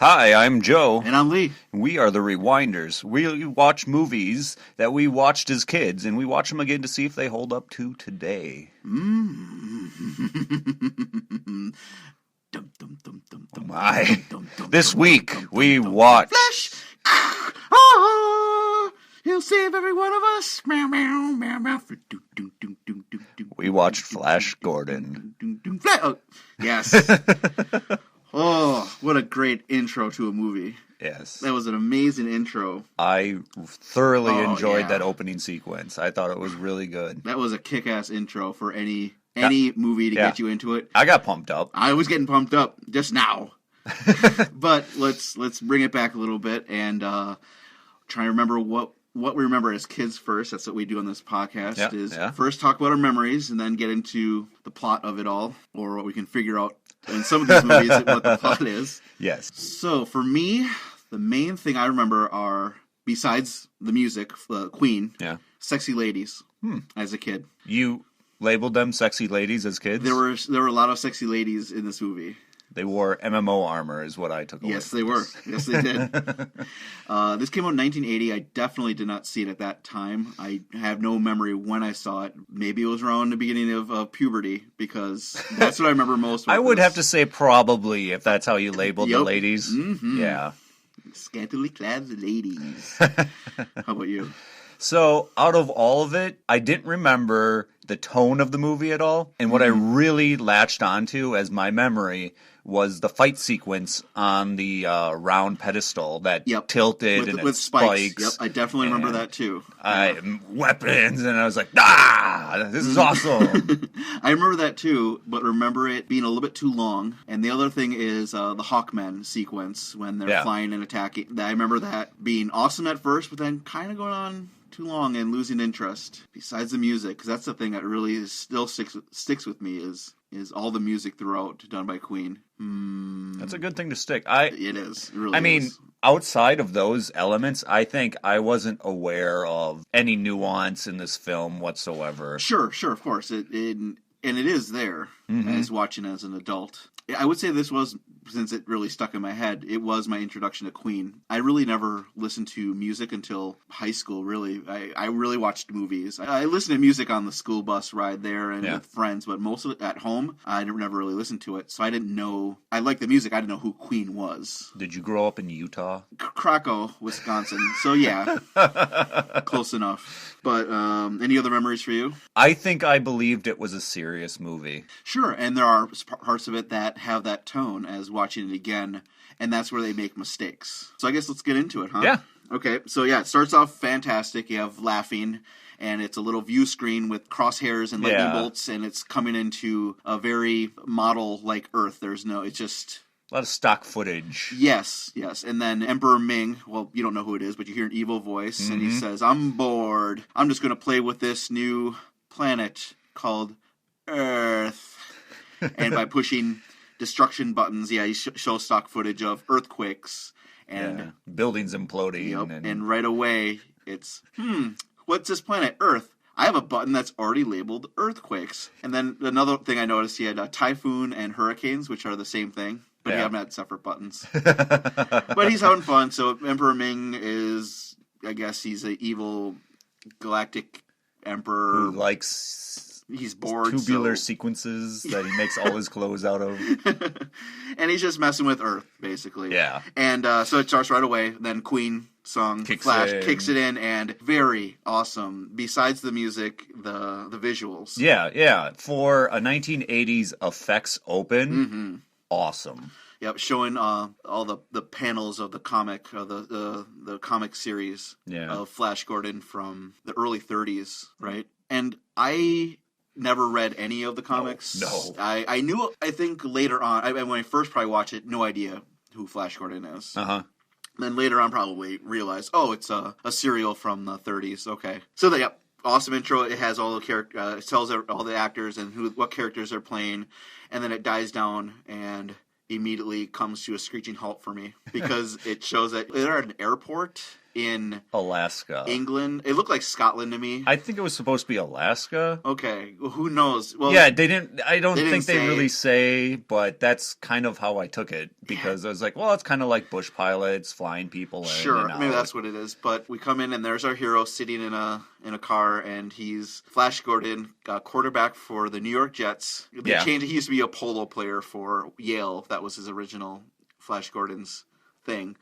Hi, I'm Joe. And I'm Lee. We are the Rewinders. We watch movies that we watched as kids, and we watch them again to see if they hold up to today. This week, we watched... Flash! He'll save every one of us. We watched Flash Gordon. Oh, yes. Oh, what a great intro to a movie. Yes. That was an amazing intro. I thoroughly enjoyed that opening sequence. I thought it was really good. That was a kick-ass intro for any movie to get you into it. I got pumped up. I was getting pumped up just now. But let's bring it back a little bit and try to remember what we remember as kids first. That's what we do on this podcast. First talk about our memories and then get into the plot of it all, or what we can figure out in some of these movies what the plot is. Yes. So for me, the main thing I remember are, besides the music, Queen, sexy ladies as a kid. You labeled them sexy ladies as kids? There were a lot of sexy ladies in this movie. They wore MMO armor is what I took away. Yes, they were. Yes, they did. This came out in 1980. I definitely did not see it at that time. I have no memory when I saw it. Maybe it was around the beginning of puberty, because that's what I remember most. I would have to say probably, if that's how you labeled the ladies. Mm-hmm. Yeah. Scantily clad ladies. How about you? So, out of all of it, I didn't remember the tone of the movie at all. And what I really latched onto as my memory was the fight sequence on the round pedestal that tilted with spikes. Yep, I definitely remember that too. Weapons, and I was like, this is awesome. I remember that too, but remember it being a little bit too long. And the other thing is the Hawkmen sequence when they're flying and attacking. I remember that being awesome at first, but then kind of going on too long and losing interest. Besides the music, because that's the thing that really still sticks with me is all the music throughout done by Queen. That's a good thing to stick. It is. It really mean, outside of those elements, I think I wasn't aware of any nuance in this film whatsoever. Sure, of course. And it is there as watching as an adult. I would say this was, since it really stuck in my head, it was my introduction to Queen. I really never listened to music until high school, really. I really watched movies. I listened to music on the school bus ride there and with friends, but most of it at home, I never really listened to it. So I didn't know. I liked the music. I didn't know who Queen was. Did you grow up in Utah? Krakow, Wisconsin. So yeah, close enough. But any other memories for you? I think I believed it was a serious movie. Sure, and there are parts of it that have that tone as watching it again, and that's where they make mistakes. So I guess let's get into it, huh? Yeah. Okay, so it starts off fantastic. You have laughing, and it's a little view screen with crosshairs and lightning bolts, and it's coming into a very model-like Earth. It's just... a lot of stock footage. Yes. And then Emperor Ming, well, you don't know who it is, but you hear an evil voice, and he says, "I'm bored. I'm just going to play with this new planet called Earth." And by pushing destruction buttons, he shows stock footage of earthquakes and buildings imploding. Yep, and right away, it's, what's this planet? Earth. I have a button that's already labeled earthquakes. And then another thing I noticed, he had typhoon and hurricanes, which are the same thing. But he haven't had separate buttons. But he's having fun. So Emperor Ming is, I guess he's an evil galactic emperor. Who likes... He's bored. Tubular sequences that he makes all his clothes out of. And he's just messing with Earth, basically. Yeah. And so it starts right away. Then Queen song, Flash, kicks it in, and very awesome. Besides the music, the visuals. Yeah. For a 1980s effects open, awesome. Yep, showing all the panels of the comic, the comic series of Flash Gordon from the early 30s, right? And I never read any of the comics. No. I knew, I think later on, when I first probably watched it, no idea who Flash Gordon is. Uh-huh. Then later on probably realized, it's a serial from the 30s. Okay. So, awesome intro. It has all the it tells all the actors and what characters they're playing. And then it dies down and immediately comes to a screeching halt for me because it shows that they're at an airport in Alaska. England. It looked like Scotland to me. I think it was supposed to be Alaska. Okay, well, who knows? Well, Yeah, they didn't. I don't think they say. really say, but that's kind of how I took it because I was like, well, it's kind of like bush pilots flying people in. Sure, and maybe out. that's what it is. But we come in and there's our hero sitting in a car, and he's Flash Gordon, quarterback for the New York Jets. They changed. He used to be a polo player for Yale. That was his original Flash Gordon's thing.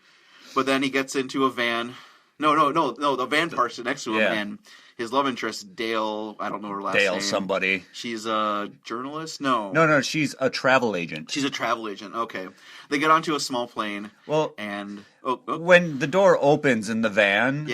But then he gets into a van. No, the van parks next to him, and his love interest, Dale, I don't know her last name. Dale somebody. She's a journalist? No. No, she's a travel agent. She's a travel agent, okay. They get onto a small plane, and... when the door opens in the van,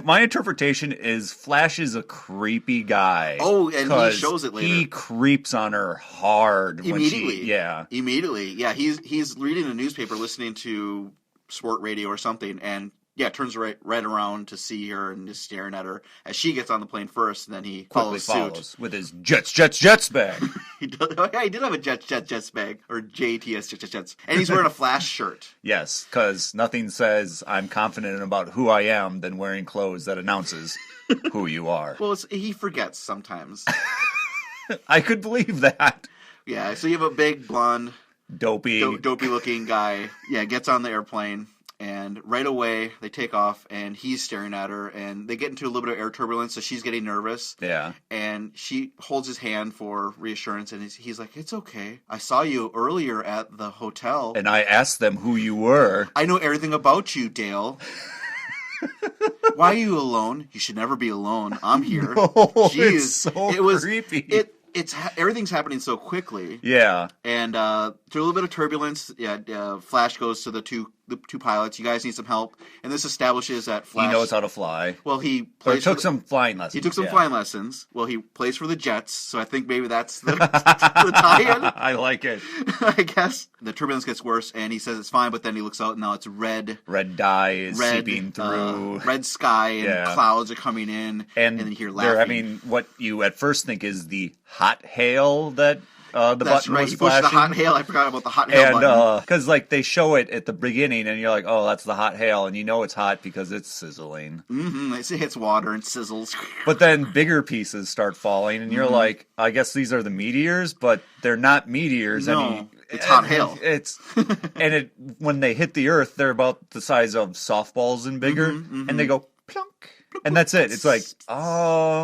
my interpretation is Flash is a creepy guy. Oh, and he shows it later. He creeps on her hard. Immediately. Immediately. Yeah, he's reading a newspaper, listening to sport radio or something, and... Yeah, turns right around to see her and is staring at her as she gets on the plane first, and then he follows suit. With his Jets bag. He did have a Jets bag, or JTS Jets. And he's wearing a Flash shirt. Yes, because nothing says I'm confident about who I am than wearing clothes that announces who you are. Well, he forgets sometimes. I could believe that. Yeah, so you have a big, blonde, dopey-looking guy. Yeah, gets on the airplane. And right away, they take off, and he's staring at her, and they get into a little bit of air turbulence, so she's getting nervous. Yeah. And she holds his hand for reassurance, and he's like, it's okay. I saw you earlier at the hotel. And I asked them who you were. I know everything about you, Dale. Why are you alone? You should never be alone. I'm here. No, it's so creepy. Everything's happening so quickly. Yeah. And through a little bit of turbulence, Flash goes to the two pilots. You guys need some help. And this establishes that Flash... He knows how to fly. Well, he took some flying lessons. He took some flying lessons. Well, he plays for the Jets, so I think maybe that's the tie-in. I like it. I guess. The turbulence gets worse, and he says it's fine, but then he looks out, and now it's red. Red dye is seeping through. Red sky, and clouds are coming in, and then you hear laughing. What you at first think is the hot hail that... That's button right. was He pushed flashing. the hot hail. I forgot about the hot hail button. And because they show it at the beginning, and you're like, "Oh, that's the hot hail," and you know it's hot because it's sizzling. Mm-hmm. It hits water and sizzles. But then bigger pieces start falling, and you're like, "I guess these are the meteors," but they're not meteors. No, it's hot hail. When they hit the Earth, they're about the size of softballs and bigger, and they go plunk. And that's it. It's like,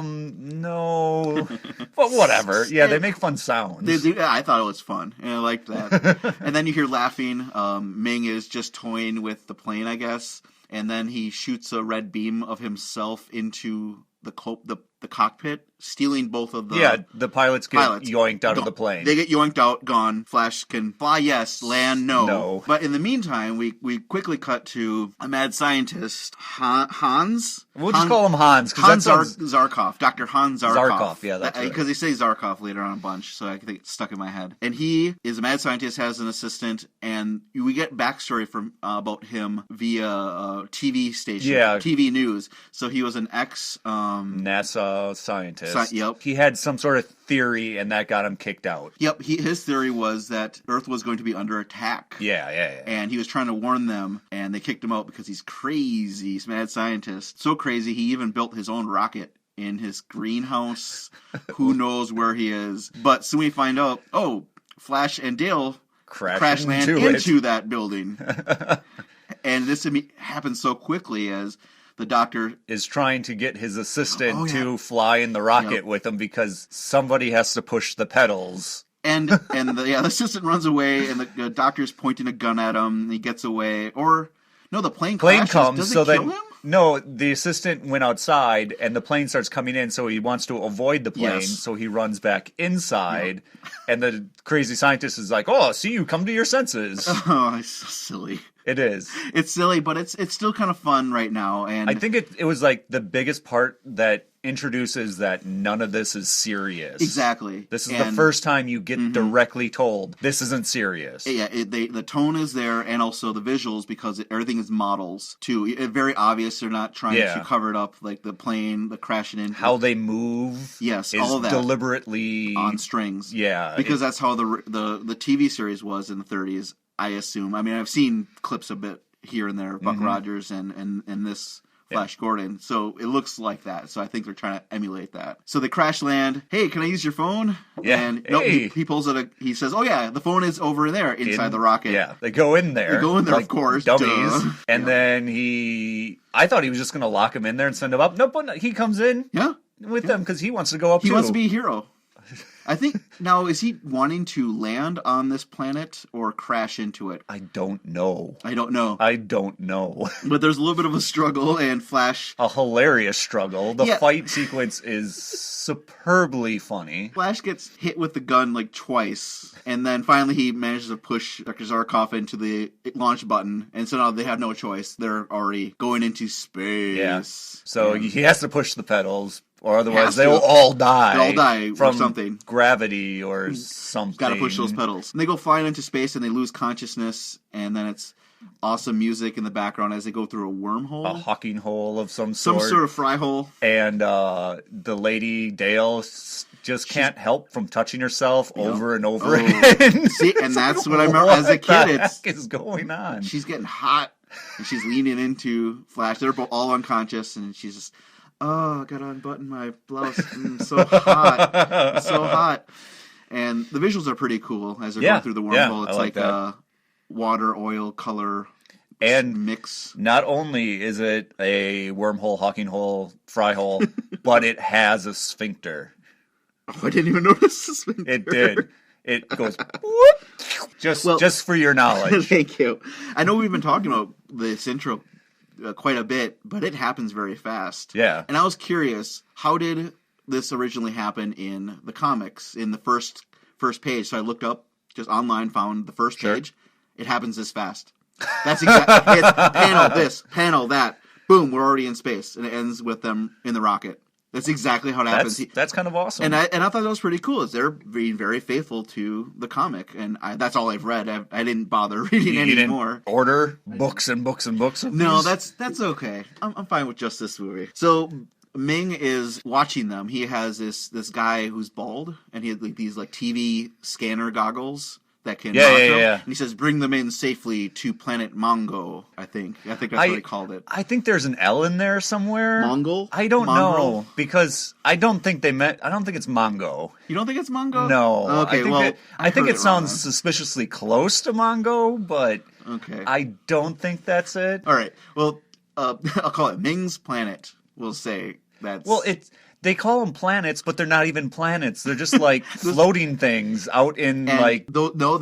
no. But whatever. Yeah, they make fun sounds. They do. I thought it was fun, and I liked that. And then you hear laughing. Ming is just toying with the plane, I guess. And then he shoots a red beam of himself into the cockpit, stealing both of the... Yeah, the pilots get yoinked out of the plane. They get yoinked out, gone. Flash can fly, yes. Land, no. But in the meantime, we quickly cut to a mad scientist, Hans? We'll just call him Hans. Zarkov. Dr. Hans Zarkov. Zarkov, yeah, that's right. Because they say Zarkov later on a bunch, so I think it's stuck in my head. And he is a mad scientist, has an assistant, and we get backstory from about him via TV station, TV news. So he was an NASA scientist. Yep. He had some sort of theory, and that got him kicked out. Yep. His theory was that Earth was going to be under attack. Yeah. And he was trying to warn them, and they kicked him out because he's crazy. He's a mad scientist. So crazy, he even built his own rocket in his greenhouse. Who knows where he is? But soon we find out, Flash and Dale crash land into that building. And this happens so quickly as... The doctor is trying to get his assistant to fly in the rocket with him because somebody has to push the pedals. And the assistant runs away, and the doctor's pointing a gun at him. And he gets away, the plane crashes. Comes, does so it kill him? No, the assistant went outside, and the plane starts coming in, so he wants to avoid the plane, so he runs back inside, and the crazy scientist is like, "Oh, see, you come to your senses." Oh, it's so silly. It is. It's silly, but it's still kind of fun right now. And I think it was like the biggest part that introduces that none of this is serious. Exactly. This is the first time you get directly told this isn't serious. Yeah, the tone is there, and also the visuals, because everything is models too. It's very obvious they're not trying to cover it up, like the plane, the crashing in. How they move, yes, is all of that deliberately on strings. Yeah, because that's how the TV series was in the 30s. I assume. I mean, I've seen clips a bit here and there, Buck Rogers and this Flash Gordon. So it looks like that. So I think they're trying to emulate that. So they crash land. Hey, can I use your phone? Yeah. And no, he pulls out he says, oh yeah, the phone is over there inside the rocket. Yeah, they go in there. Like of course. Dummies. Duh. And then I thought he was just going to lock him in there and send him up. Nope, he comes in with them because he wants to go up too. He wants to be a hero. I think, now, is he wanting to land on this planet or crash into it? I don't know. But there's a little bit of a struggle, and Flash... A hilarious struggle. The fight sequence is superbly funny. Flash gets hit with the gun, like, twice, and then finally he manages to push Dr. Zarkov into the launch button, and so now they have no choice. They're already going into space. Yeah. So he has to push the pedals. Or otherwise, they'll all die. They'll all die from something. Gravity or something. Got to push those pedals. And they go flying into space, and they lose consciousness, and then it's awesome music in the background as they go through a wormhole. A hawking hole of some sort. Some sort of fry hole. And the lady, Dale, just can't help from touching herself over and over again. See, and that's what I remember as a kid. What the heck is going on? She's getting hot, and she's leaning into Flash. They're both all unconscious, and she's just... Oh, I gotta unbutton my blouse. So hot. It's so hot. And the visuals are pretty cool as they're going through the wormhole. It's like a water, oil, color mix. Not only is it a wormhole, hawking hole, fry hole, but it has a sphincter. Oh, I didn't even notice the sphincter. It did. It goes whoop, just for your knowledge. Thank you. I know we've been talking about this intro quite a bit, but it happens very fast. Yeah. And I was curious, how did this originally happen in the comics, in the first page? So I looked up, just online, found the first page. It happens this fast. That's exactly it's panel this, panel that. Boom, we're already in space. And it ends with them in the rocket. That's exactly how it happens. That's kind of awesome. And I thought that was pretty cool. Is they're being very faithful to the comic, and that's all I've read. I didn't bother reading any more. Order books and books and books of No, these? that's okay. I'm fine with just this movie. So Ming is watching them. He has this guy who's bald, and he has these TV scanner goggles that can monitor him. And he says, "Bring them in safely to planet Mongo." I think that's what he called it. I think there's an L in there somewhere. Mongol? I don't know because I don't think it's Mongo. You don't think it's Mongo? No. Okay. I think it sounds suspiciously close to Mongo, but I don't think that's it. All right. Well, I'll call it Ming's planet. We'll say that's They call them planets, but they're not even planets. They're just like floating things out in they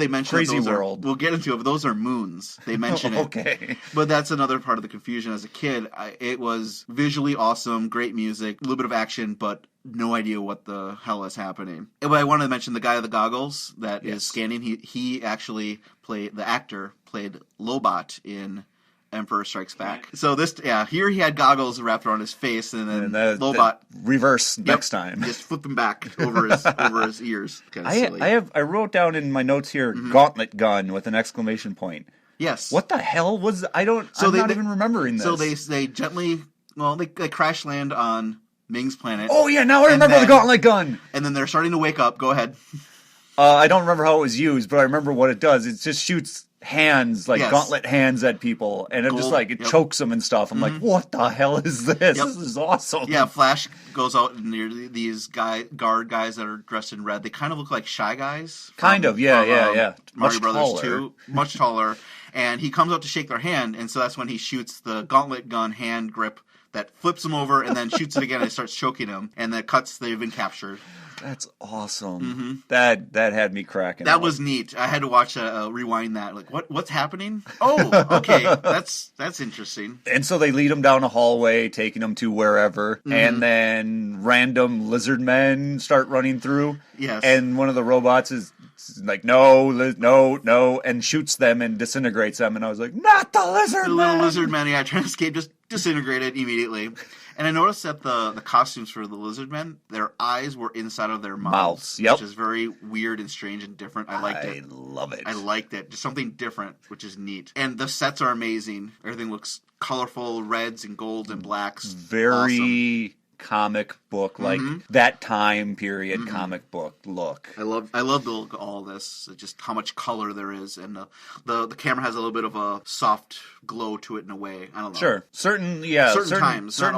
mention crazy world. We'll get into it, but those are moons. They mention it. Okay. But that's another part of the confusion. As a kid, it was visually awesome, great music, a little bit of action, but no idea what the hell is happening. But I wanted to mention the guy with the goggles that is scanning. He actually played Lobot in Emperor Strikes Back. So here he had goggles wrapped around his face, and then Lobot reverse next time. Just flip them back over his ears. I wrote down in my notes here gauntlet gun with an exclamation point. Yes. What the hell was I'm not even remembering this. So they gently they crash land on Ming's planet. Oh yeah, now I remember the gauntlet gun. And then they're starting to wake up. Go ahead. I don't remember how it was used, but I remember what it does. It just shoots hands, gauntlet hands at people, and it chokes them and stuff. I'm like, what the hell is this? This is awesome. Yeah, Flash goes out near these guard guys that are dressed in red. They kind of look like Shy Guys. Yeah. Mario Brothers 2. Much taller. And he comes out to shake their hand, and so that's when he shoots the gauntlet gun hand grip that flips him over and then shoots it again and starts choking him. And the cuts, they've been captured. That's awesome. That had me cracking. That was neat. I had to watch rewind that. Like, what's happening? Oh, okay, that's interesting. And so they lead him down a hallway, taking him to wherever, and then random lizard men start running through. Yes. And one of the robots is like, no, and shoots them and disintegrates them. And I was like, not the lizard man! The little lizard men, trying to escape, just disintegrated immediately. And I noticed that the costumes for the lizard men, their eyes were inside of their mouths. Yep. Which is very weird and strange and different. I liked it. I love it. I liked it. Just something different, which is neat. And the sets are amazing. Everything looks colorful, reds and golds and blacks. Very comic book, like that time period comic book look. I love the look of all this, just how much color there is, and the camera has a little bit of a soft glow to it in a way. I don't know. Sure. Certain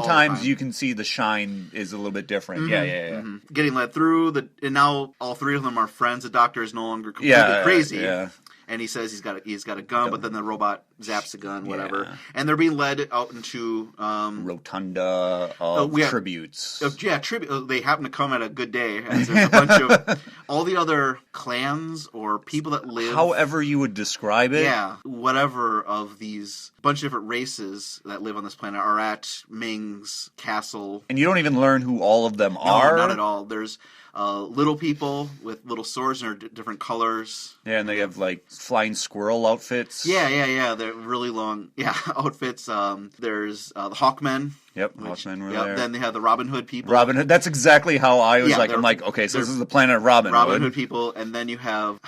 times you can see the shine is a little bit different. Yeah. Getting led through, and now all three of them are friends. The doctor is no longer completely crazy. Yeah. And he says he's got a gun, but then the robot zaps the gun, whatever. Yeah. And they're being led out into rotunda of tributes. Tribute. They happen to come at a good day. As there's a bunch of all the other clans or people that live, however you would describe it. Yeah, whatever of these bunch of different races that live on this planet are at Ming's castle. And you don't even learn who all of them are. Not at all. There's little people with little swords and are different colors. Yeah, and they have like flying squirrel outfits. Yeah. They're really long outfits. There's the Hawkmen. Yep, Hawkmen were there. Then they have the Robin Hood people. Robin Hood, that's exactly how I was I'm like, okay, so this is the planet of Robin Hood. Robin Hood people, and then you have,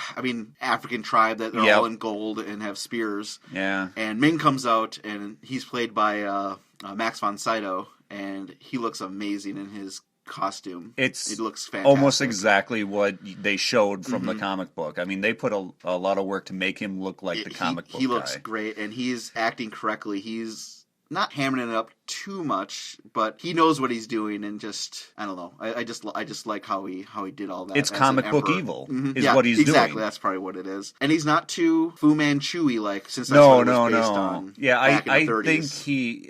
African tribe that they're all in gold and have spears. Yeah. And Ming comes out, and he's played by Max von Sydow, and he looks amazing in his costume. It looks fantastic. Almost exactly what they showed from the comic book. I mean, they put a lot of work to make him look like the comic book guy. He looks great, and he's acting correctly. He's not hammering it up too much, but he knows what he's doing, and just I don't know. I just like how he did all that. It's comic book evil is what he's doing. Exactly, that's probably what it is. And he's not too Fu Manchu like, since that's what it was based on. Yeah, I think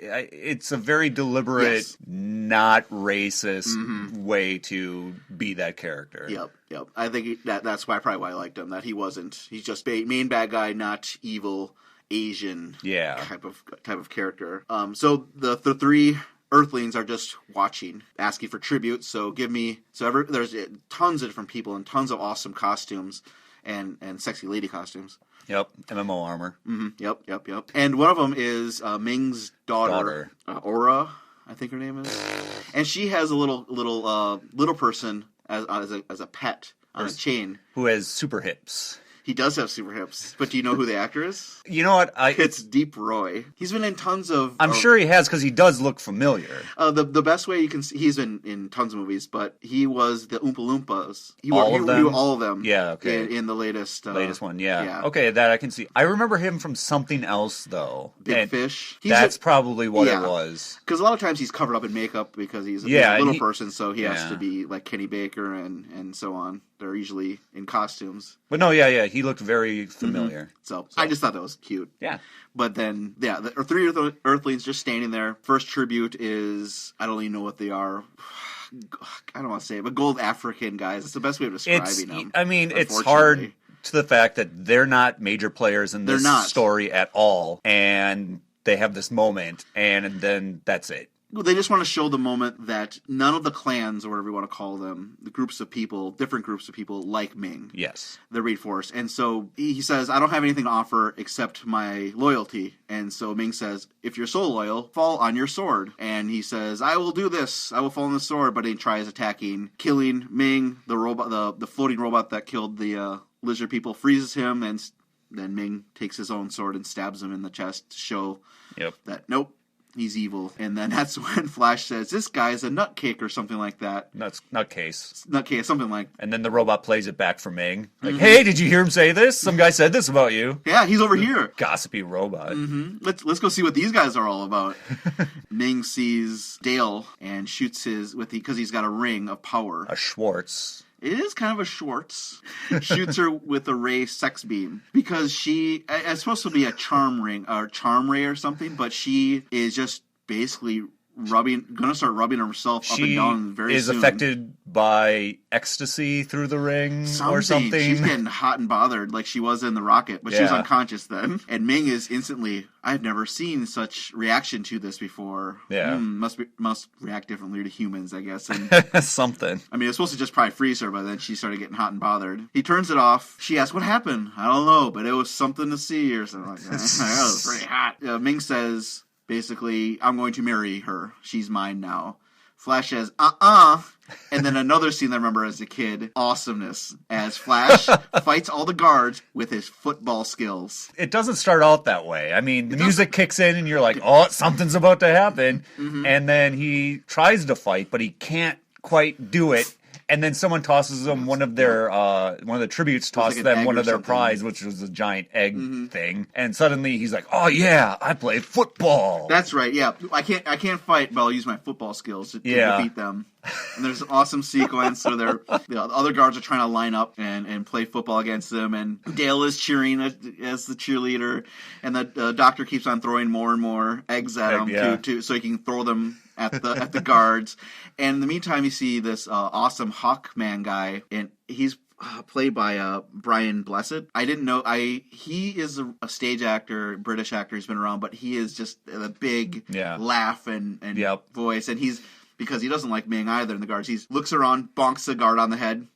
it's a very deliberate, not racist way to be that character. Yep. I think that's probably why I liked him. That he's just main bad guy, not evil Asian type of character. So the three Earthlings are just watching, asking for tribute. So there's tons of different people and tons of awesome costumes and sexy lady costumes. Yep, MMO armor. Yep. And one of them is Ming's daughter. Aura, I think her name is, and she has a little person as a pet on a chain who has super hips. He does have super hips, but do you know who the actor is? You know what? It's Deep Roy. He's been in tons of... I'm sure he has, because he does look familiar. The best way you can see... He's been in tons of movies, but he was the Oompa Loompas. All of them. Yeah, okay. In the latest... latest one, yeah. Okay, that I can see. I remember him from something else, though. Big Fish. That's probably what it was. Because a lot of times he's covered up in makeup because he's a little person, so he has to be like Kenny Baker and so on. They're usually in costumes. But no, he looked very familiar. So I just thought that was cute. Yeah. But then, the three Earthlings just standing there. First tribute is, I don't even know what they are. I don't want to say it, but gold African guys. It's the best way of describing them. I mean, it's hard to the fact that they're not major players in this story at all. And they have this moment, and then that's it. They just want to show the moment that none of the clans, or whatever you want to call them, different groups of people like Ming. Yes. The Raid Force. And so he says, I don't have anything to offer except my loyalty. And so Ming says, if you're so loyal, fall on your sword. And he says, I will do this. I will fall on the sword. But he tries killing Ming, the robot, the floating robot that killed the lizard people, freezes him. And then Ming takes his own sword and stabs him in the chest to show that, nope. He's evil. And then that's when Flash says, this guy's a nutcake or something like that. Nutcase, something like... And then the robot plays it back for Ming. Like, hey, did you hear him say this? Some guy said this about you. Yeah, he's over here. Gossipy robot. Let's go see what these guys are all about. Ming sees Dale and shoots because he's got a ring of power. A Schwartz. It is kind of a Schwartz. Shoots her with a ray sex beam because it's supposed to be a charm ray or something, but she is just basically gonna start rubbing herself up and down very soon. She is affected by ecstasy through the ring or something. She's getting hot and bothered like she was in the rocket, but she was unconscious then. And Ming is instantly, I've never seen such reaction to this before. Yeah. Must react differently to humans, I guess. And something. I mean, it was supposed to just probably freeze her, but then she started getting hot and bothered. He turns it off. She asks, what happened? I don't know, but it was something to see or something like that. It was pretty hot. Ming says... Basically, I'm going to marry her. She's mine now. Flash says, and then another scene that I remember as a kid, awesomeness, as Flash fights all the guards with his football skills. It doesn't start out that way. I mean, the music kicks in and you're like, oh, something's about to happen. Mm-hmm. And then he tries to fight, but he can't quite do it. And then someone tosses them one of the tributes tosses them one of their prize, which was a giant egg thing. And suddenly he's like, "Oh yeah, I play football." That's right. Yeah, I can't fight, but I'll use my football skills to defeat them. And there's an awesome sequence where the other guards are trying to line up and play football against them, and Dale is cheering as the cheerleader, and the doctor keeps on throwing more and more eggs at him so he can throw them at the guards. And in the meantime, you see this awesome Hawkman guy, and he's played by Brian Blessed. I didn't know he is a stage actor, British actor. He's been around, but he is just a big laugh and voice, and he's. Because he doesn't like Ming either in the guards. He looks around, bonks the guard on the head,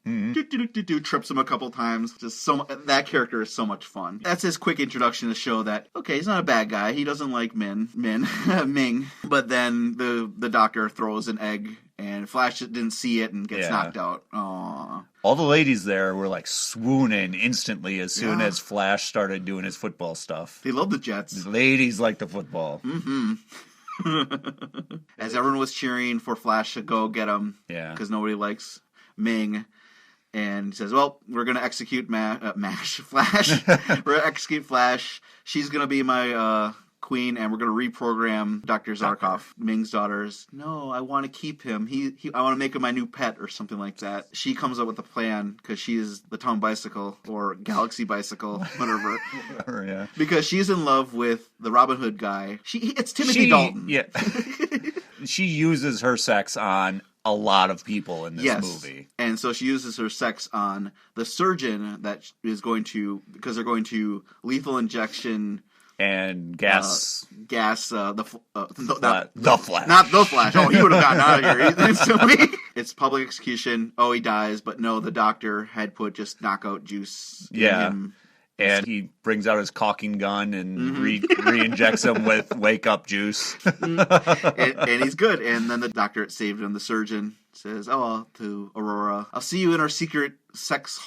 trips him a couple times. That character is so much fun. That's his quick introduction to show that, okay, he's not a bad guy. He doesn't like Ming. But then the doctor throws an egg, and Flash didn't see it and gets knocked out. Aww. All the ladies there were like swooning instantly as soon as Flash started doing his football stuff. They love the Jets. The ladies like the football. Mm-hmm. As everyone was cheering for Flash to go get him, because nobody likes Ming, and he says, "Well, we're gonna execute Flash. We're gonna execute Flash. She's gonna be my queen, and we're gonna reprogram Dr. Zarkov, Ming's daughters. No, I want to keep him. I want to make him my new pet or something like that." She comes up with a plan because she's the town bicycle or galaxy bicycle, whatever. Because she's in love with the Robin Hood guy. It's Timothy Dalton. Yeah. She uses her sex on a lot of people in this movie. And so she uses her sex on the surgeon that is going to, because they're going to lethal injection and gas. The Flash. Not the Flash. Oh, he would have gotten out of here instantly. It's public execution. Oh, he dies. But no, the doctor had put just knockout juice in him. And he brings out his caulking gun and re-injects him with wake-up juice. and he's good. And then the doctor that saved him, the surgeon, says, to Aurora, "I'll see you in our secret sex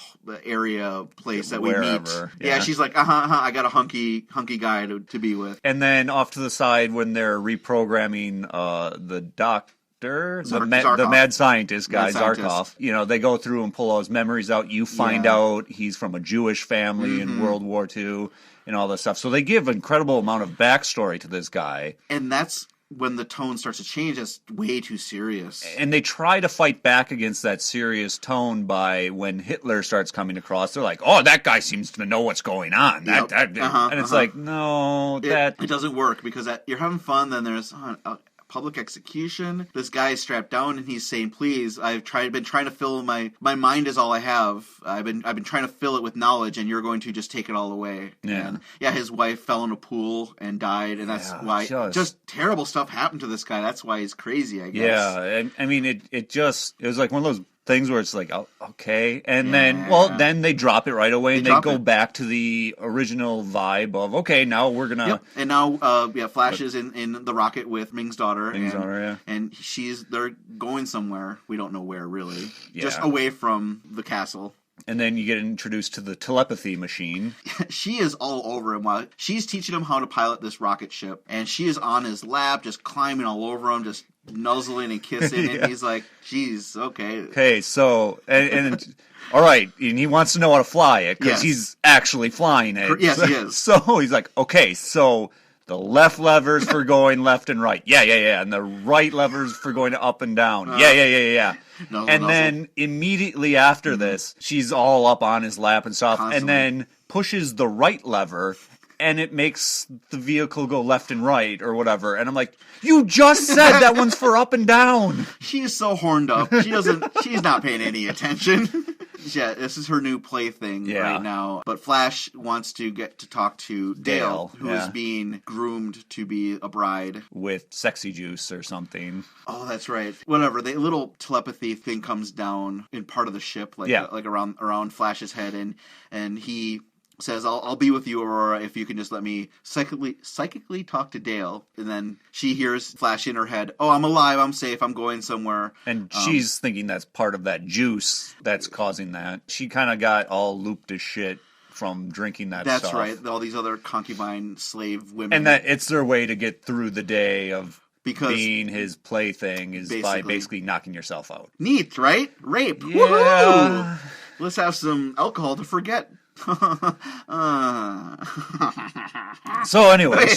area place that we meet." Yeah, she's like, I got a hunky guy to be with. And then off to the side when they're reprogramming the doctor, the mad scientist guy, Zarkov, they go through and pull all his memories out. You find out he's from a Jewish family in World War II and all this stuff. So they give an incredible amount of backstory to this guy. And that's when the tone starts to change. It's way too serious. And they try to fight back against that serious tone by when Hitler starts coming across. They're like, "Oh, that guy seems to know what's going on." And it's like, no, it doesn't work because you're having fun. Then there's public execution. This guy is strapped down and he's saying, "Please, I've been trying to fill my mind is all I have. I've been trying to fill it with knowledge, and you're going to just take it all away." And his wife fell in a pool and died, and that's why just terrible stuff happened to this guy. That's why he's crazy, I guess. Yeah, and I mean it was like one of those things where it's like, oh, okay, and then they drop it right away and they go back to the original vibe of, okay, now we're gonna and now Flash is in the rocket with Ming's daughter, and they're going somewhere, we don't know where really, just away from the castle. And then you get introduced to the telepathy machine. She is all over him while she's teaching him how to pilot this rocket ship, and she is on his lap, just climbing all over him, just nuzzling and kissing, and he's like, "Geez, okay." Okay, so and all right, and he wants to know how to fly it because he's actually flying it. Yes, he is. So he's like, "Okay, so the left levers for going left and right, and the right levers for going up and down, Then immediately after this, she's all up on his lap and stuff, and then pushes the right lever. And it makes the vehicle go left and right or whatever. And I'm like, you just said that one's for up and down. She is so horned up. She's not paying any attention. Yeah, this is her new plaything right now. But Flash wants to get to talk to Dale, who is being groomed to be a bride. With sexy juice or something. Oh, that's right. Whatever. The little telepathy thing comes down in part of the ship, like around Flash's head, and he says, I'll be with you, Aurora, if you can just let me psychically talk to Dale. And then she hears Flash in her head, oh, I'm alive, I'm safe, I'm going somewhere. And she's thinking that's part of that juice that's causing that. She kind of got all looped as shit from drinking that stuff. That's right. All these other concubine slave women. And that it's their way to get through the day of being his plaything is by basically knocking yourself out. Neat, right? Rape. Yeah. Woohoo! Let's have some alcohol to forget. So anyway,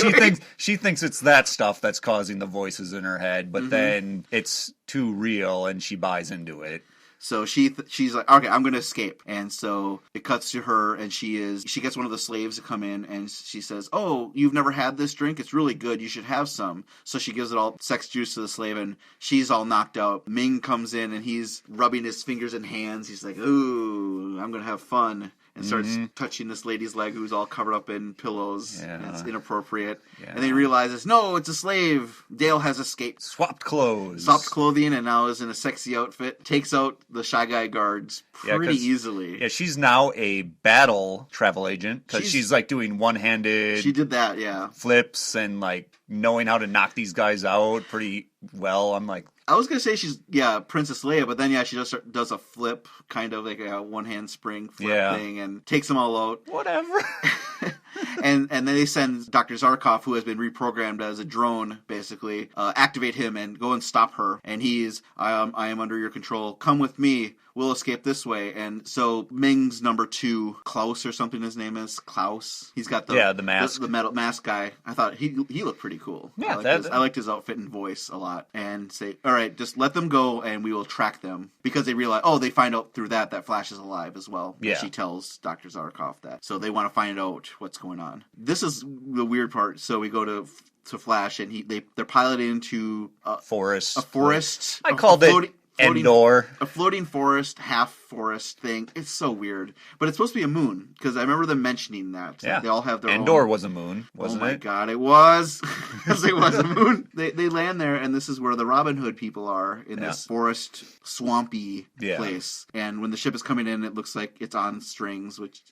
she thinks it's that stuff that's causing the voices in her head, but then it's too real and she buys into it. So she's like, okay, I'm going to escape. And so it cuts to her, and she gets one of the slaves to come in, and she says, oh, you've never had this drink? It's really good. You should have some. So she gives it all sex juice to the slave, and she's all knocked out. Ming comes in, and he's rubbing his fingers and hands. He's like, ooh, I'm going to have fun. And starts touching this lady's leg who's all covered up in pillows. Yeah. And it's inappropriate. Yeah. And then he realizes, no, it's a slave. Dale has escaped. Swapped clothing, and now is in a sexy outfit. Takes out the Shy Guy guards pretty easily. Yeah, she's now a battle travel agent because she's like doing one-handed. She did that, yeah. Flips and like knowing how to knock these guys out pretty well. I'm like, I was gonna say she's Princess Leia, but then she just does a flip, kind of like a one-hand spring flip thing, and takes them all out. Whatever. and then they send Dr. Zarkov, who has been reprogrammed as a drone, basically, activate him and go and stop her. And I am under your control. Come with me. We'll escape this way. And so Ming's number 2, Klaus or something his name is, Klaus. He's got the mask. The metal mask guy. I thought he looked pretty cool. Yeah, I liked his outfit and voice a lot. And say, all right, just let them go and we will track them. Because they realize, they find out through that Flash is alive as well. Yeah. She tells Dr. Zarkov that. So they want to find out what's going on. This is the weird part. So we go to Flash, and they're piloting into a forest. I called it Endor. A floating forest, half forest thing. It's so weird. But it's supposed to be a moon, because I remember them mentioning that. Yeah. They all have their Endor own. was a moon, wasn't it? Oh my god, it was. Because it was a moon. They land there, and this is where the Robin Hood people are, in this forest, swampy place. And when the ship is coming in, it looks like it's on strings, which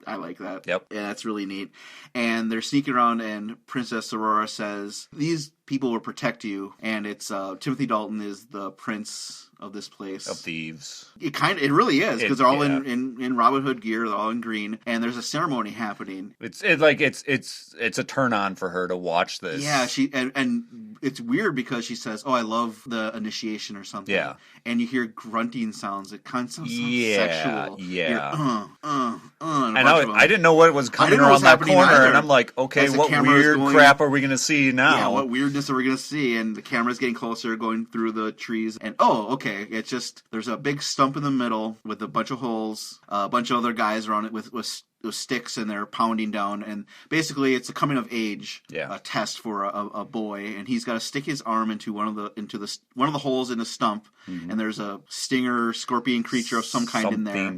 I like that. Yep. Yeah, that's really neat. And they're sneaking around, and Princess Aurora says, these people will protect you, and it's Timothy Dalton is the prince of this place. Of thieves. It really is, because they're all in Robin Hood gear, they're all in green, and there's a ceremony happening. It's a turn on for her to watch this. Yeah, and it's weird because she says, I love the initiation or something. Yeah. And you hear grunting sounds. It kind of sounds sexual. Yeah. And I didn't know what was coming around that corner, either. And I'm like, okay, what weird crap are we going to see now? Yeah, what weirdness are we going to see? And the camera's getting closer, going through the trees, and okay, it's just, there's a big stump in the middle with a bunch of holes, a bunch of other guys around it with sticks, and they're pounding down, and basically it's a coming of age test for a boy, and he's got to stick his arm into one of the holes in the stump, and there's a stinger scorpion creature of some kind in there,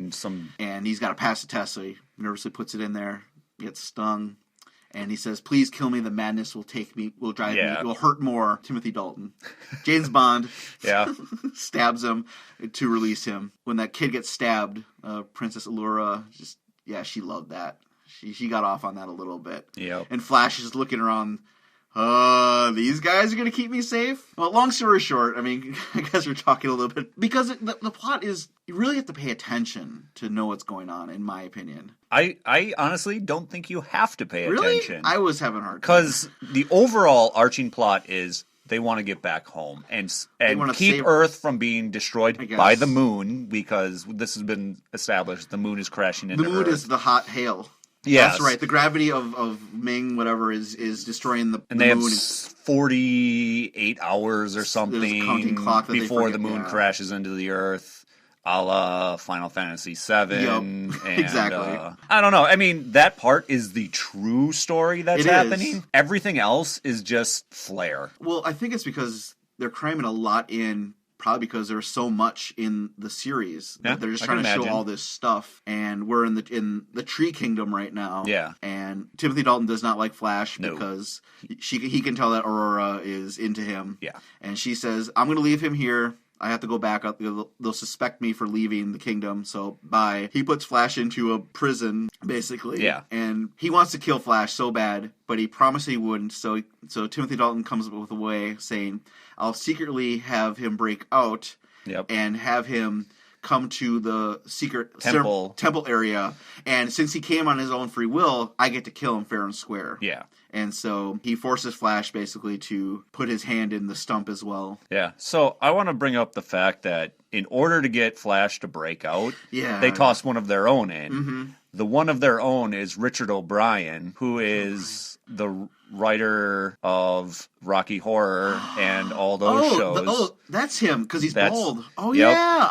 and he's got to pass the test, so he nervously puts it in there, gets stung. And he says, please kill me, the madness will drive me, will hurt more. Timothy Dalton. James Bond stabs him to release him. When that kid gets stabbed, Princess Allura, she loved that. She got off on that a little bit. Yep. And Flash is looking around, these guys are going to keep me safe? Well, long story short, I mean, I guess we're talking a little bit, because the plot is, you really have to pay attention to know what's going on, in my opinion. I honestly don't think you have to pay attention. I was having a hard time. Because the overall arching plot is they want to get back home and keep Earth from being destroyed by the moon, because this has been established. The moon is crashing into Earth. The moon is the hot hail. Yes. That's right. The gravity of Ming, whatever, is destroying the and they moon. Have 48 hours or something counting clock before the moon crashes into the Earth. A la Final Fantasy VII. Yep. And, exactly. I don't know. I mean, that part is the true story that's happening. Everything else is just flair. Well, I think it's because they're cramming a lot in, probably because there's so much in the series. Yeah, they're just trying to show all this stuff. And we're in the Tree Kingdom right now. Yeah. And Timothy Dalton does not like Flash because he can tell that Aurora is into him. Yeah. And she says, I'm going to leave him here. I have to go back up. They'll suspect me for leaving the kingdom, so bye. He puts Flash into a prison, basically. Yeah. And he wants to kill Flash so bad, but he promised he wouldn't, so Timothy Dalton comes up with a way saying, I'll secretly have him break out and have him come to the secret temple area, and since he came on his own free will, I get to kill him fair and square. Yeah. And so he forces Flash basically to put his hand in the stump as well. Yeah. So I want to bring up the fact that in order to get Flash to break out, they toss one of their own in. Mm-hmm. The one of their own is Richard O'Brien, who is the writer of Rocky Horror and all those shows. That's him, because he's bald. Oh, yeah.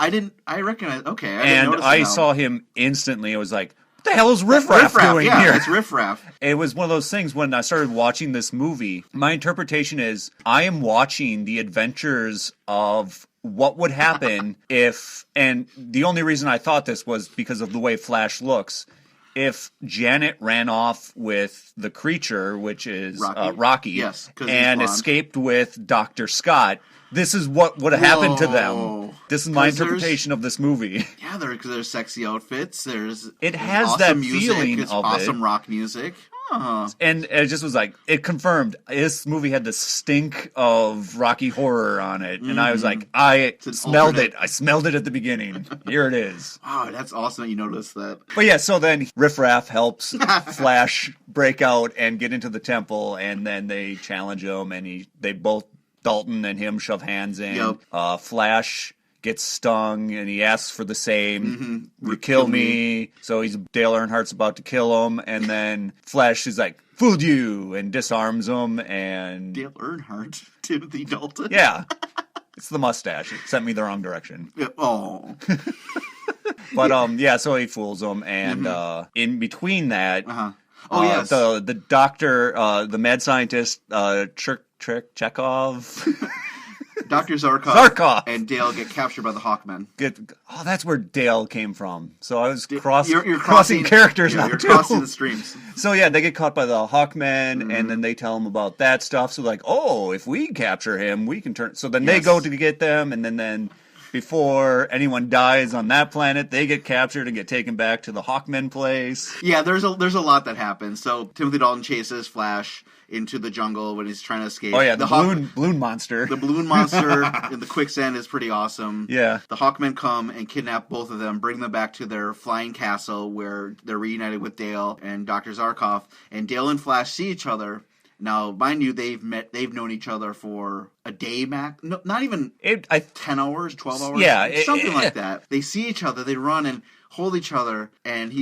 I recognize. Okay. I saw him instantly. It was like, what the hell is Riff Raff doing here? Yeah, it's Riff Raff. It was one of those things when I started watching this movie, my interpretation is I am watching the adventures of what would happen if, and the only reason I thought this was because of the way Flash looks, if Janet ran off with the creature, which is Rocky, yes, and escaped with Dr. Scott, this is what would have happened to them. This is my interpretation of this movie. Yeah, there's sexy outfits. There's awesome that feeling it's of awesome rock music. And it just was like, it confirmed this movie had the stink of Rocky Horror on it. And I was like, I smelled it. I smelled it at the beginning. Here it is. Wow, that's awesome that you noticed that. But yeah, so then Riff Raff helps Flash break out and get into the temple, and then they challenge him, and they both, Dalton and him, shove hands in. Yep. Flash gets stung, and he asks for the same. Mm-hmm. You kill me. So Dale Earnhardt's about to kill him, and then Flash is like, fooled you, and disarms him, and... Dale Earnhardt? Timothy Dalton? Yeah. It's the mustache. It sent me the wrong direction. Yeah. Oh. But, so he fools him, and in between that... yes. The doctor, the mad scientist, Chekhov... Dr. Zarkov and Dale get captured by the Hawkmen. That's where Dale came from. So I was crossing characters now, you're too. Crossing the streams. So yeah, they get caught by the Hawkmen, and then they tell him about that stuff. So like, if we capture him, we can turn... So then they go to get them, and then before anyone dies on that planet, they get captured and get taken back to the Hawkmen place. Yeah, there's a lot that happens. So Timothy Dalton chases Flash into the jungle when he's trying to escape. Oh yeah, the balloon monster. The balloon monster in the quicksand is pretty awesome. Yeah. The Hawkmen come and kidnap both of them, bring them back to their flying castle where they're reunited with Dale and Dr. Zarkov. And Dale and Flash see each other. Now, mind you, they've known each other for a day, Mac. No, not even 10 hours, 12 hours. Yeah. Something like that. They see each other, they run and hold each other, and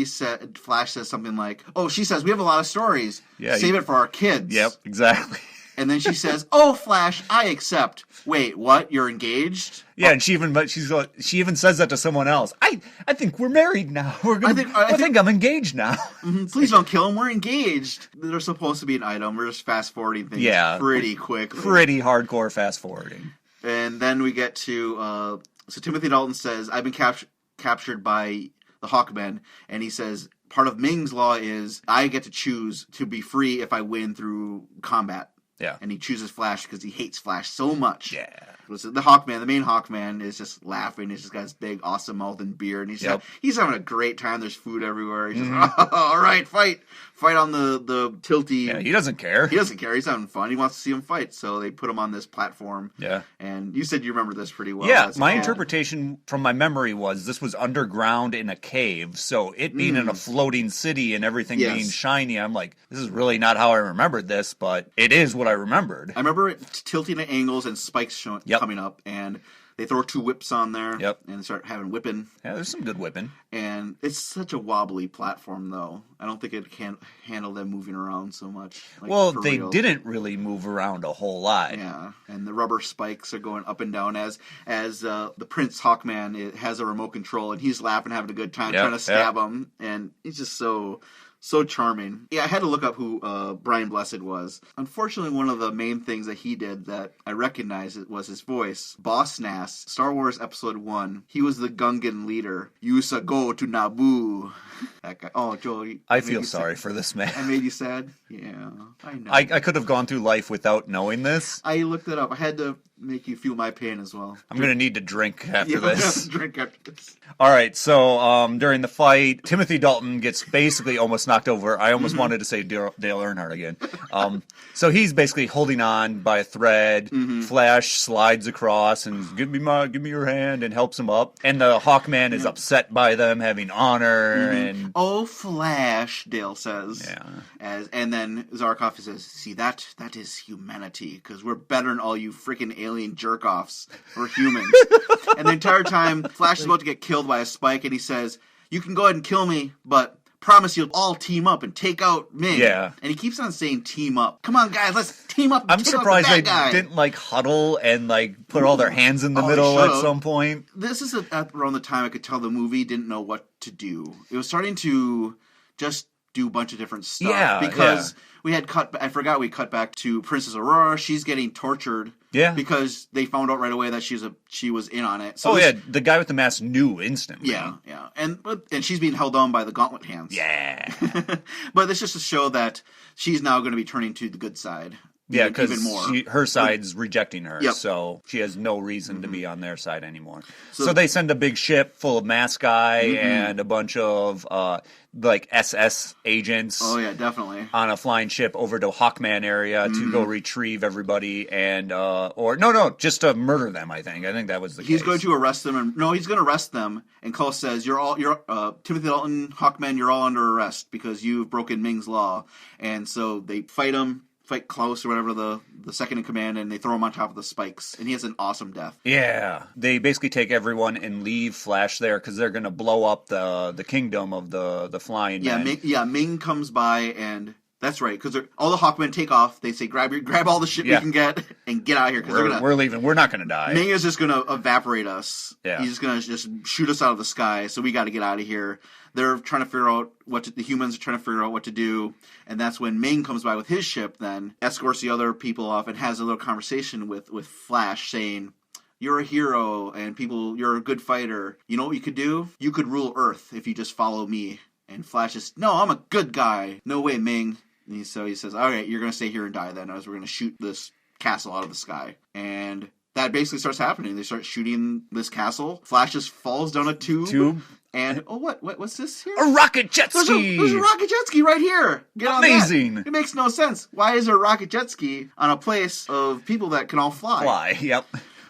Flash says something like, she says, we have a lot of stories. Yeah, Save it for our kids. Yep, exactly. And then she says, Flash, I accept. Wait, what? You're engaged? Yeah, and she even says that to someone else. I think we're married now. I think I'm engaged now. Please don't kill him. We're engaged. They're supposed to be an item. We're just fast forwarding things pretty quickly. Pretty hardcore fast forwarding. And then we get to so Timothy Dalton says, I've been captured by the Hawkmen, and he says part of Ming's law is I get to choose to be free if I win through combat. Yeah. And he chooses Flash because he hates Flash so much. Yeah. The Hawkman, the main Hawkman, is just laughing. He's just got his big, awesome mouth and beard. And he's having a great time. There's food everywhere. He's just, all right, fight. Fight on the tilty. Yeah, he doesn't care. He doesn't care. He's having fun. He wants to see him fight. So they put him on this platform. Yeah. And you said you remember this pretty well. Yeah, my interpretation from my memory was this was underground in a cave. So it being in a floating city and everything being shiny, I'm like, this is really not how I remembered this, but it is what I remembered. I remember it tilting at angles and spikes coming up, and they throw two whips on there and start having whipping. Yeah, there's some good whipping. And it's such a wobbly platform, though. I don't think it can handle them moving around so much. They didn't really move around a whole lot. Yeah, and the rubber spikes are going up and down as the Prince Hawkman has a remote control, and he's laughing, having a good time, trying to stab him, and he's just so charming. Yeah, I had to look up who Brian Blessed was. Unfortunately, one of the main things that he did that I recognized was his voice. Boss Nass, Star Wars Episode 1. He was the Gungan leader. Yusa go to Naboo. That guy. Oh, Joel. I feel sorry for this man. I made you sad? Yeah, I know. I could have gone through life without knowing this. I looked it up. I had to make you feel my pain as well. I'm going to need to drink after this. Drink after this. All right, so during the fight, Timothy Dalton gets basically almost knocked over. I almost wanted to say Dale Earnhardt again. So he's basically holding on by a thread. Flash slides across and give me your hand and helps him up. And the Hawkman is upset by them having honor and "Oh, Flash," Dale says. Yeah. And then Zarkov says, "See, that is humanity, because we're better than all you freaking alien jerk-offs. We're humans." And the entire time, Flash is about to get killed by a spike, and he says, "You can go ahead and kill me, but promise you'll all team up and take out Ming." Yeah. And he keeps on saying team up. Come on, guys, let's team up and I'm take surprised out the they bad guy. didn't like huddle and like put all their hands in the middle at some point. This is around the time I could tell the movie didn't know what to do. It was starting to just do a bunch of different stuff. Yeah, because we had I forgot we cut back to Princess Aurora. She's getting tortured. Yeah. Because they found out right away that she was in on it. So the guy with the mask knew instantly. Yeah. And she's being held on by the gauntlet hands. Yeah. But it's just to show that she's now going to be turning to the good side. Yeah, because her side's rejecting her, Yep. so she has no reason to be on their side anymore. So they send a big ship full of mask guy and a bunch of like SS agents. Oh yeah, definitely. On a flying ship over to Hawkman area to go retrieve everybody and just to murder them. I think that was the case. He's going to arrest them, he's going to arrest them. And Klaus says, "You're Timothy Dalton, Hawkman, you're all under arrest because you've broken Ming's law." And so they fight Klaus or whatever, the second in command, and they throw him on top of the spikes, and he has an awesome death. Yeah, they basically take everyone and leave Flash there because they're going to blow up the kingdom of the flying men. Ming comes by, and that's right, because all the Hawkmen take off. They say, grab all the shit we can get and get out of here, because we're leaving. We're not going to die. Ming is just going to evaporate us. Yeah. He's just going to just shoot us out of the sky, so we got to get out of here. They're trying to figure out the humans are trying to figure out what to do, and that's when Ming comes by with his ship, then escorts the other people off and has a little conversation with Flash, saying, "You're a hero, and you're a good fighter. You know what you could do? You could rule Earth if you just follow me." And Flash is, "No, I'm a good guy." "No way, Ming." And so he says, "All right, you're going to stay here and die then, as we're going to shoot this castle out of the sky." And that basically starts happening. They start shooting this castle. Flash just falls down a tube. And what's this here? A rocket jet ski. There's a rocket jet ski right here. Get on that. Amazing. It makes no sense. Why is there a rocket jet ski on a place of people that can all fly? Yep.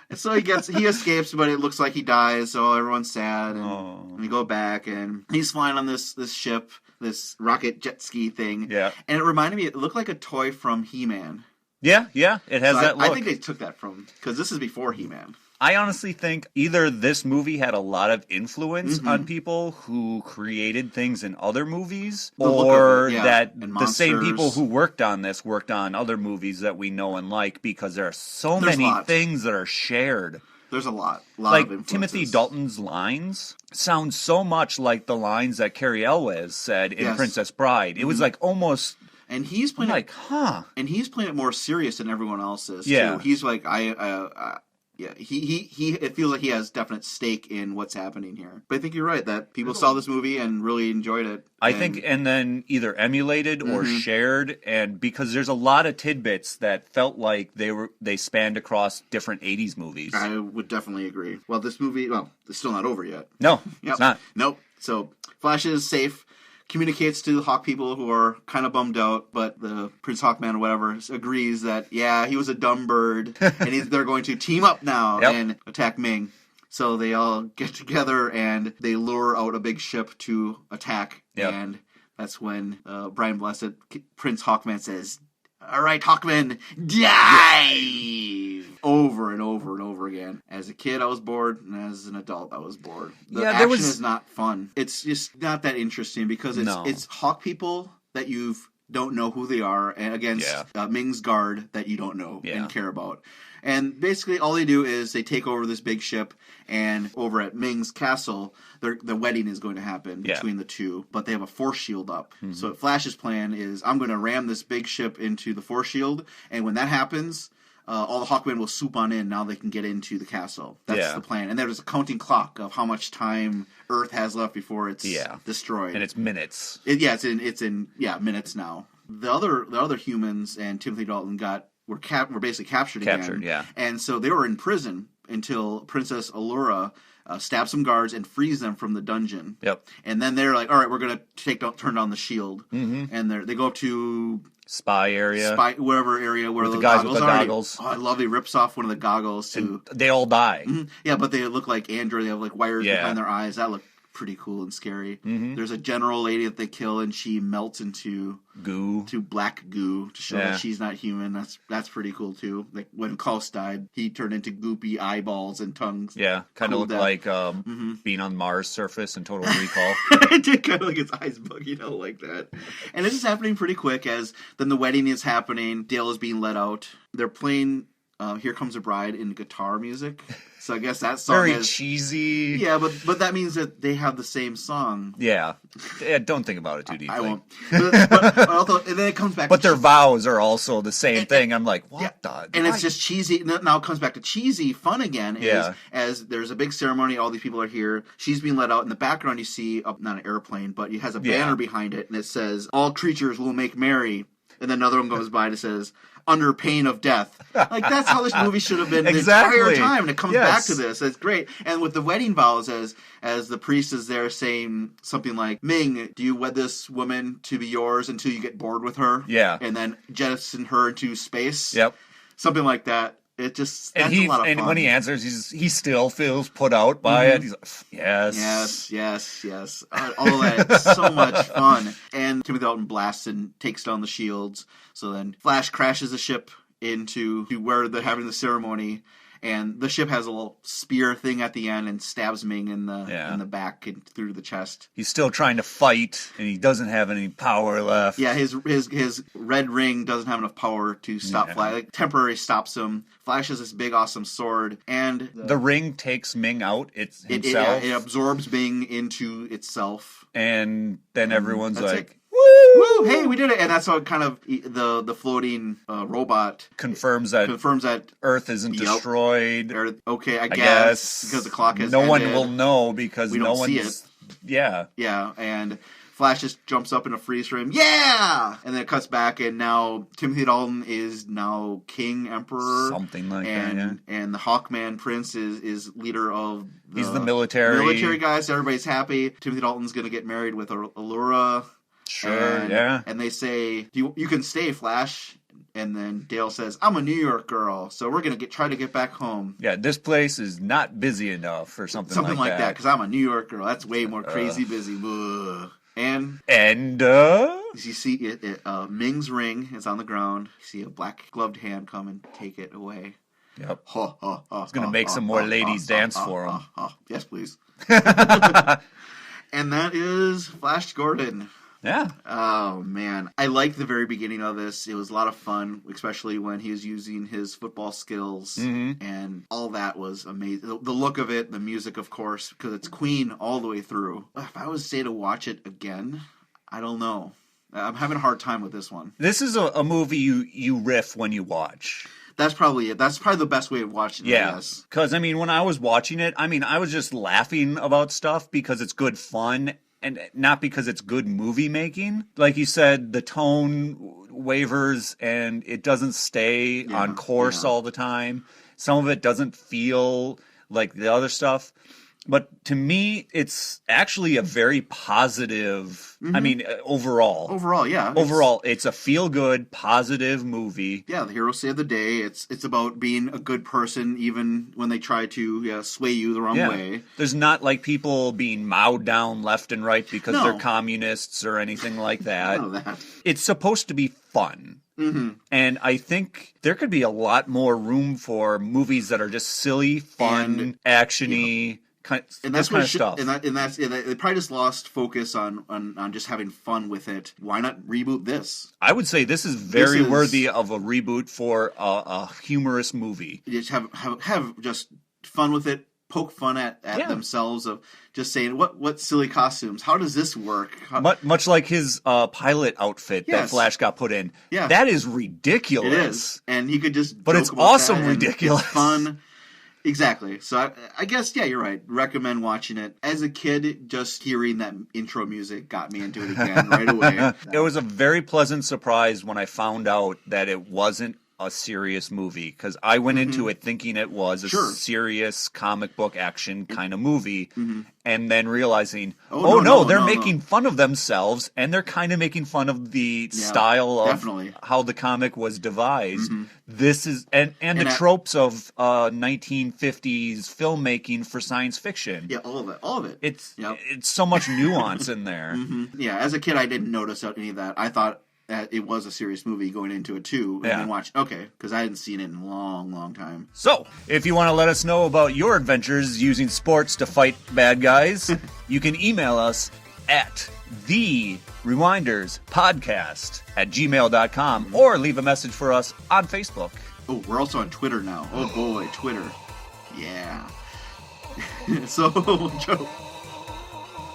And so he escapes, but it looks like he dies. So everyone's sad, and we go back, and he's flying on this ship, this rocket jet ski thing. Yeah. And it reminded me. It looked like a toy from He-Man. Yeah. It has that look. I think they took that because this is before He-Man. I honestly think either this movie had a lot of influence on people who created things in other movies, or that the same people who worked on this worked on other movies that we know and like, because there are so many things that are shared. There's a lot of influences. Timothy Dalton's lines sound so much like the lines that Cary Elwes said in Princess Bride. It was like almost... And he's playing And he's playing it more serious than everyone else is, too. He's like, he it feels like he has definite stake in what's happening here. But I think you're right that people saw this movie and really enjoyed it. I think, and then either emulated or shared, and because there's a lot of tidbits that felt like they spanned across different 80s movies. I would definitely agree. Well, this movie, it's still not over yet. No, it's not. Nope. So Flash is safe. Communicates to the Hawk people who are kind of bummed out, but the Prince Hawkman or whatever agrees that, he was a dumb bird, and they're going to team up now and attack Ming. So they all get together, and they lure out a big ship to attack, and that's when Brian Blessed, Prince Hawkman, says, "All right, Hawkman, dive!" Over and over and over again. As a kid, I was bored, and as an adult, I was bored. The action is not fun. It's just not that interesting because it's Hawk people that you don't know who they are, and against Ming's guard that you don't know and care about. And basically, all they do is they take over this big ship, and over at Ming's castle, the wedding is going to happen between the two, but they have a force shield up. Mm-hmm. So Flash's plan is, I'm going to ram this big ship into the force shield, and when that happens, all the Hawkmen will swoop on in. Now they can get into the castle. That's the plan. And there's a counting clock of how much time Earth has left before it's destroyed. And it's minutes. It's in minutes now. The other humans and Timothy Dalton got were basically captured again. Captured, yeah. And so they were in prison until Princess Allura stabs some guards and frees them from the dungeon. Yep. And then they're like, all right, we're going to turn down the shield. Mm-hmm. And they go up to spy area, wherever area where the guys with the are. goggles. Oh, I love he rips off one of the goggles too. And they all die. Mm-hmm. Yeah, but they look like Android. They have like wires Yeah. behind their eyes. That looked pretty cool and scary. Mm-hmm. There's a general lady that they kill, and she melts into black goo to show that she's not human. That's pretty cool too. Like when Klaus died, he turned into goopy eyeballs and tongues. Yeah, kind of looked like being on Mars' surface in Total Recall. It did kind of like his eyes bugging out like that. And this is happening pretty quick as then the wedding is happening. Dale is being let out. They're playing Here Comes a Bride in guitar music. So I guess that song very cheesy. Yeah, but that means that they have the same song. Yeah, don't think it too deeply. I won't. But also, and then it comes back. But their vows are also the same thing. I'm like, what the? And it's just cheesy. Now it comes back to cheesy fun again. As there's a big ceremony, all these people are here. She's being let out. In the background, you see not an airplane, but it has a banner behind it, and it says, "All creatures will make merry." And then another one goes by and it says, "Under pain of death." Like, that's how this movie should have been exactly. the entire time. And it comes back to this. It's great. And with the wedding vows, as the priest is there saying something like, "Ming, do you wed this woman to be yours until you get bored with her?" Yeah. And then jettison her into space. Yep. Something like that. It just, that's a lot of fun. And when he answers, he still feels put out by it. He's like, yes. Yes. All of that. It's so much fun. And Timothy Dalton blasts and takes down the shields. So then Flash crashes the ship into where they're having the ceremony. And the ship has a little spear thing at the end and stabs Ming in the back and through the chest. He's still trying to fight, and he doesn't have any power left. Yeah, his red ring doesn't have enough power to stop Flash. Like, temporarily stops him. Flash has this big, awesome sword, and the ring takes Ming out. Himself. It absorbs Ming into itself, and then everyone's like, "Woo! Hey, we did it!" And that's how kind of the floating robot confirms that Earth isn't destroyed. Okay, I guess because the clock has ended. One will know because we don't see it. Yeah, and Flash just jumps up in a freeze frame. Yeah! And then it cuts back, and now Timothy Dalton is now King, Emperor. Something like that, yeah. And the Hawkman Prince is leader of he's the military. Military guys, so everybody's happy. Timothy Dalton's going to get married with Allura. Sure, And they say, you can stay, Flash. And then Dale says, "I'm a New York girl, so we're going to try to get back home." Yeah, this place is not busy enough or something like that. Because I'm a New York girl. That's way more crazy busy. Ugh. And you see Ming's ring is on the ground. You see a black gloved hand come and take it away. Yep. It's going to make some more ladies dance for him. Yes, please. And that is Flash Gordon. Yeah. Oh, man. I liked the very beginning of this. It was a lot of fun, especially when he was using his football skills. Mm-hmm. And all that was amazing. The look of it, the music, of course, because it's Queen all the way through. If I was to say to watch it again, I don't know. I'm having a hard time with this one. This is a movie you riff when you watch. That's probably it. That's probably the best way of watching it. Yeah, because, when I was watching it, I was just laughing about stuff because it's good fun and not because it's good movie making. Like you said, the tone wavers and it doesn't stay on course all the time. Some of it doesn't feel like the other stuff. But to me, it's actually a very positive, overall. Overall, yeah. Overall, it's a feel-good, positive movie. Yeah, the hero saved the day. It's about being a good person even when they try to sway you the wrong way. There's not like people being mowed down left and right because they're communists or anything like that. None of that. It's supposed to be fun. Mm-hmm. And I think there could be a lot more room for movies that are just silly, fun, action-y. And that's kind of stuff. They probably just lost focus on just having fun with it. Why not reboot this? I would say this is very worthy of a reboot for a humorous movie. You just have just fun with it. Poke fun at themselves of just saying what silly costumes. How does this work? Much like his pilot outfit that Flash got put in. Yeah, that is ridiculous. It is, and he could just. But it's also ridiculous. It's fun. Exactly. So I guess, you're right. Recommend watching it. As a kid, just hearing that intro music got me into it again right away. It was a very pleasant surprise when I found out that it wasn't a serious movie, because I went into it thinking it was a serious comic book action kind of movie, and then realizing, they're making fun of themselves, and they're kind of making fun of the style of how the comic was devised. This is and the tropes of 1950s filmmaking for science fiction. Yeah, all of it. It's so much nuance in there. Yeah, as a kid, I didn't notice any of that. I thought it was a serious movie going into it too, and then watch. Okay, because I hadn't seen it in a long, long time. So, if you want to let us know about your adventures using sports to fight bad guys, you can email us at therewinderspodcast@gmail.com or leave a message for us on Facebook. Oh, we're also on Twitter now. Oh boy, Twitter. Yeah. So, Joe,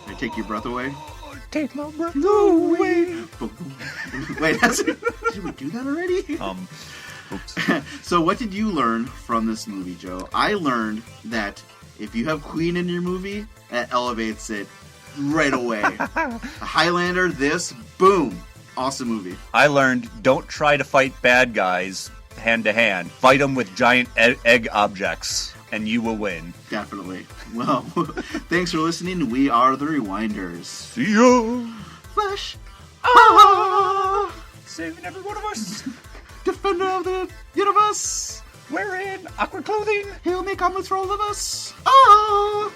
can I take your breath away? Take my breath away. Wait, did we do that already? Oops. So what did you learn from this movie, Joe? I learned that if you have Queen in your movie, that elevates it right away. Highlander, boom. Awesome movie. I learned, don't try to fight bad guys hand to hand. Fight them with giant egg objects, and you will win. Definitely. Well, thanks for listening. We are the Rewinders. See ya! Flash! Saving every one of us! Defender of the universe! Wearing awkward clothing! He'll make omelets for all of us! Ah!